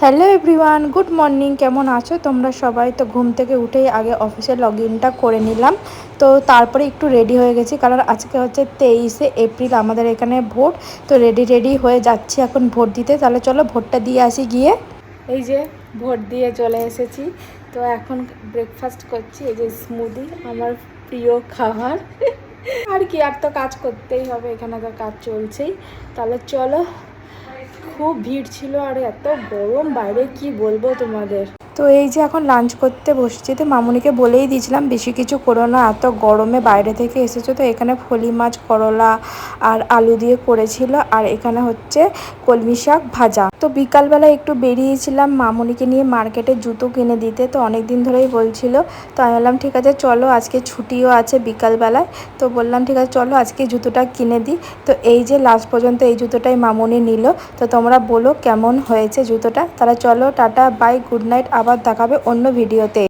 Hello everyone, good morning. কেমন আছো তোমরা সবাই? তো ঘুম থেকে উঠেই আগে অফিসের লগ ইনটা করে নিলাম। তো তারপরে একটু রেডি হয়ে গেছি, কারণ আজকে হচ্ছে 23শে এপ্রিল, আমাদের এখানে ভোট। তো রেডি হয়ে যাচ্ছি এখন ভোট দিতে। তাহলে চলো ভোটটা দিয়ে আসি গিয়ে। এই যে ভোট দিয়ে চলে এসেছি। তো এখন ব্রেকফাস্ট করছি, এই যে স্মুদি, আমার প্রিয় খাবার। আর কি, আর তো কাজ করতেই হবে, এখানে তো কাজ চলছেই। তাহলে চলো। খুব ভিড় ছিল আর এত গরম বাইরে, কি বলবো তোমাদের। তো এই যে এখন লাঞ্চ করতে বসেছি। তো মামুনিকে বলেই দিয়েছিলাম বেশি কিছু করো না, এত গরমে বাইরে থেকে এসেছো। তো এখানে ফলি মাছ, করলা আর আলু দিয়ে করেছিল, আর এখানে হচ্ছে কলমি শাক ভাজা। তো বিকালবেলা একটু বেরিয়েছিলাম মামুনিকে নিয়ে মার্কেটে জুতো কিনে দিতে। তো অনেক দিন ধরেই বলছিল। তো আমি বললাম ঠিক আছে চলো, আজকে ছুটিও আছে বিকালবেলায়। তো বললাম ঠিক আছে চলো আজকে জুতোটা কিনে দিই। তো এই যে লাস্ট পর্যন্ত এই জুতোটাই মামুনি নিল। তো তোমরা বলো কেমন হয়েছে জুতোটা। তাহলে চলো, টাটা বাই, গুড নাইট, আবার দেখাবে অন্য ভিডিওতে।